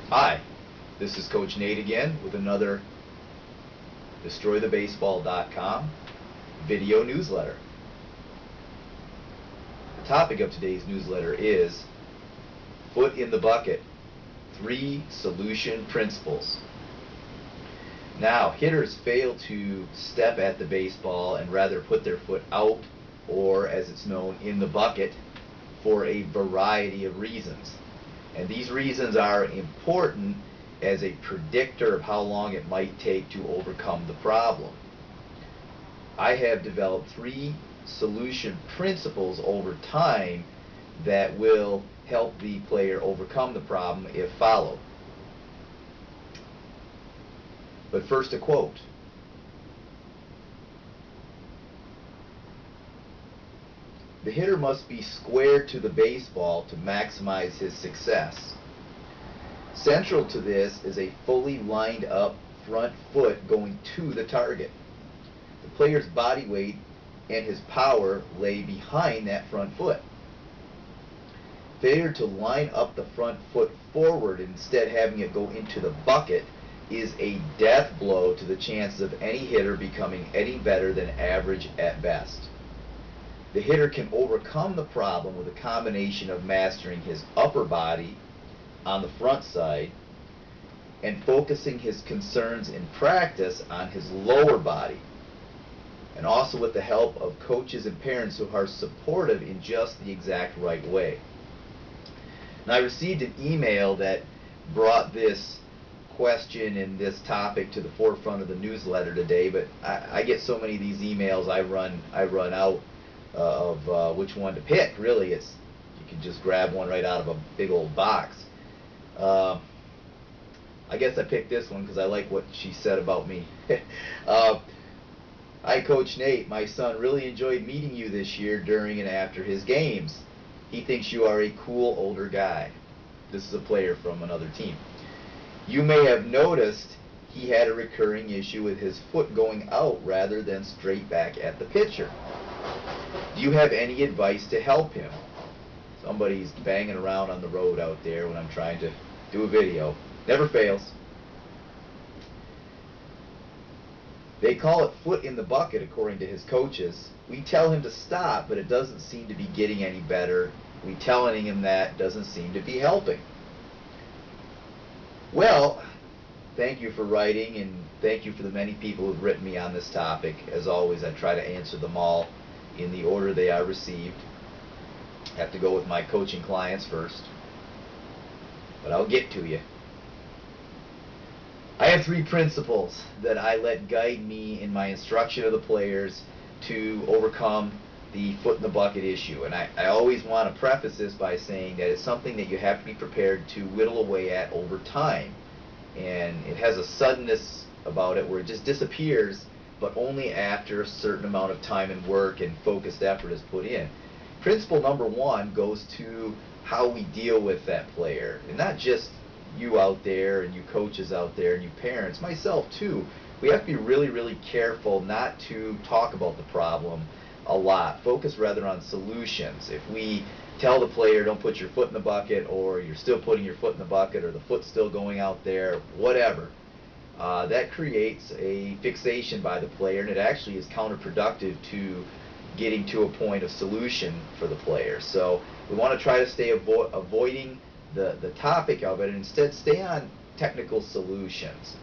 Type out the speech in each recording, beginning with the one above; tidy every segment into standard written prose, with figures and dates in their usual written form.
Hi, this is Coach Nate again with another DestroyTheBaseball.com video newsletter. The topic of today's newsletter is Foot in the Bucket, 3 Solution Principles. Now, hitters fail to step at the baseball and rather put their foot out, or as it's known, in the bucket, for a variety of reasons. And these reasons are important as a predictor of how long it might take to overcome the problem. I have developed 3 solution principles over time that will help the player overcome the problem if followed. But first, a quote. The hitter must be square to the baseball to maximize his success. Central to this is a fully lined up front foot going to the target. The player's body weight and his power lay behind that front foot. Failure to line up the front foot forward and instead having it go into the bucket is a death blow to the chances of any hitter becoming any better than average at best. The hitter can overcome the problem with a combination of mastering his upper body on the front side and focusing his concerns in practice on his lower body, and also with the help of coaches and parents who are supportive in just the exact right way. Now, I received an email that brought this question and this topic to the forefront of the newsletter today, but I get so many of these emails I run out of which one to pick. Really, you can just grab one right out of a big old box. I guess I picked this one because I like what she said about me. Hi, Coach Nate. My son really enjoyed meeting you this year during and after his games. He thinks you are a cool older guy. This is a player from another team. You may have noticed he had a recurring issue with his foot going out rather than straight back at the pitcher. Do you have any advice to help him? Somebody's banging around on the road out there when I'm trying to do a video. Never fails. They call it foot in the bucket, according to his coaches. We tell him to stop, but it doesn't seem to be getting any better. We telling him that doesn't seem to be helping. Well, thank you for writing, and thank you for the many people who have written me on this topic. As always, I try to answer them all in the order they are received. I have to go with my coaching clients first, but I'll get to you. I have 3 principles that I let guide me in my instruction of the players to overcome the foot in the bucket issue. And I always want to preface this by saying that it's something that you have to be prepared to whittle away at over time. And it has a suddenness about it where it just disappears, but only after a certain amount of time and work and focused effort is put in. Principle number 1 goes to how we deal with that player, and not just you out there and you coaches out there and you parents, myself too. We have to be really, really careful not to talk about the problem a lot. Focus rather on solutions. If we tell the player don't put your foot in the bucket, or you're still putting your foot in the bucket, or the foot's still going out there, whatever, that creates a fixation by the player, and it actually is counterproductive to getting to a point of solution for the player. So we want to try to stay avoiding the topic of it and instead stay on technical solutions.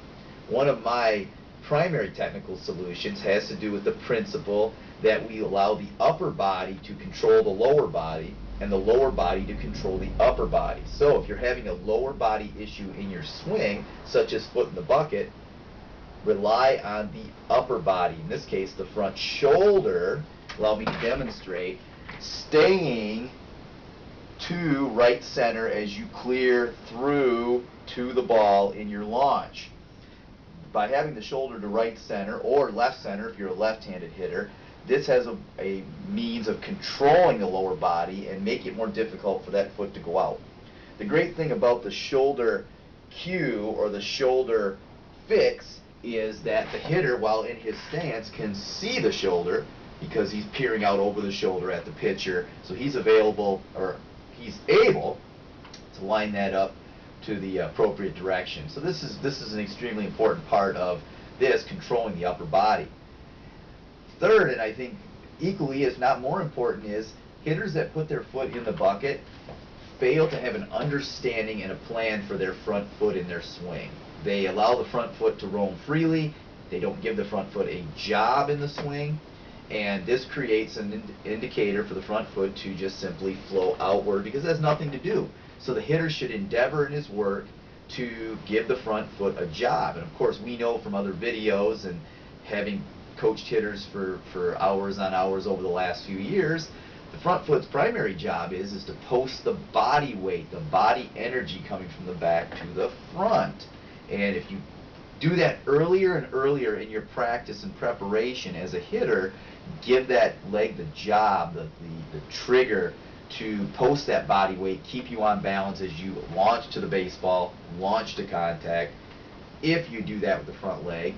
One of my primary technical solutions has to do with the principle that we allow the upper body to control the lower body and the lower body to control the upper body. So if you're having a lower body issue in your swing, such as foot in the bucket, rely on the upper body, in this case the front shoulder, allow me to demonstrate, staying to right center as you clear through to the ball in your launch. By having the shoulder to right center or left center if you're a left-handed hitter, this has a means of controlling the lower body and make it more difficult for that foot to go out. The great thing about the shoulder cue or the shoulder fix is that the hitter, while in his stance, can see the shoulder because he's peering out over the shoulder at the pitcher, so he's available, or he's able to line that up to the appropriate direction. So this is an extremely important part of this, controlling the upper body. Third, and I think equally if not more important, is hitters that put their foot in the bucket fail to have an understanding and a plan for their front foot in their swing. They allow the front foot to roam freely. They don't give the front foot a job in the swing, and this creates an indicator for the front foot to just simply flow outward because it has nothing to do. So the hitter should endeavor in his work to give the front foot a job. And of course we know from other videos and having coached hitters for hours on hours over the last few years, the front foot's primary job is to post the body weight, the body energy coming from the back to the front. And if you do that earlier and earlier in your practice and preparation as a hitter, give that leg the job, the trigger to post that body weight, keep you on balance as you launch to the baseball, launch to contact. If you do that with the front leg,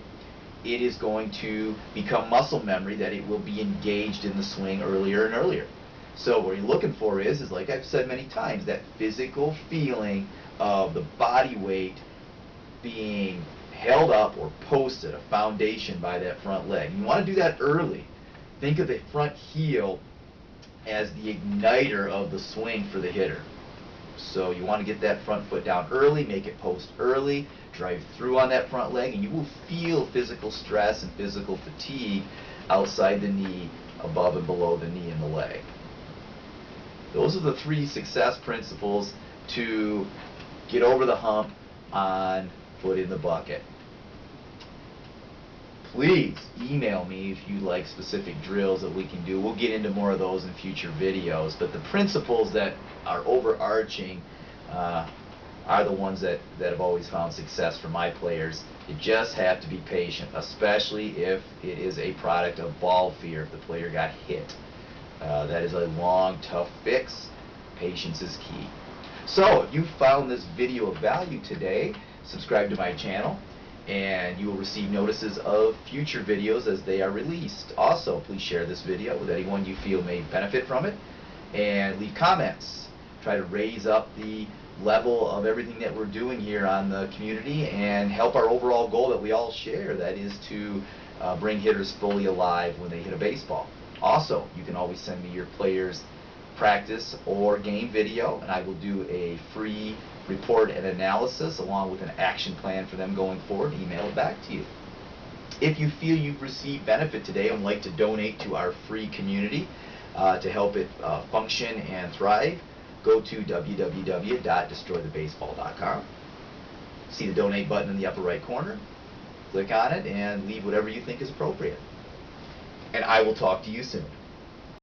it is going to become muscle memory that it will be engaged in the swing earlier and earlier. So what you're looking for is like I've said many times, that physical feeling of the body weight being held up or posted, a foundation by that front leg. You want to do that early. Think of the front heel as the igniter of the swing for the hitter. So you want to get that front foot down early, make it post early, drive through on that front leg, and you will feel physical stress and physical fatigue outside the knee, above and below the knee and the leg. Those are the 3 success principles to get over the hump on foot in the bucket. Please email me if you like specific drills that we can do. We'll get into more of those in future videos, but the principles that are overarching are the ones that have always found success for my players. You just have to be patient, especially if it is a product of ball fear, if the player got hit. That is a long, tough fix. Patience is key. So if you found this video of value today, subscribe to my channel and you will receive notices of future videos as they are released. Also, please share this video with anyone you feel may benefit from it, and leave comments. Try to raise up the level of everything that we're doing here on the community and help our overall goal that we all share, that is to bring hitters fully alive when they hit a baseball. Also, you can always send me your players' practice or game video, and I will do a free report and analysis along with an action plan for them going forward. Email it back to you. If you feel you've received benefit today and would like to donate to our free community to help it function and thrive, go to www.destroythebaseball.com. See the donate button in the upper right corner. Click on it and leave whatever you think is appropriate. And I will talk to you soon.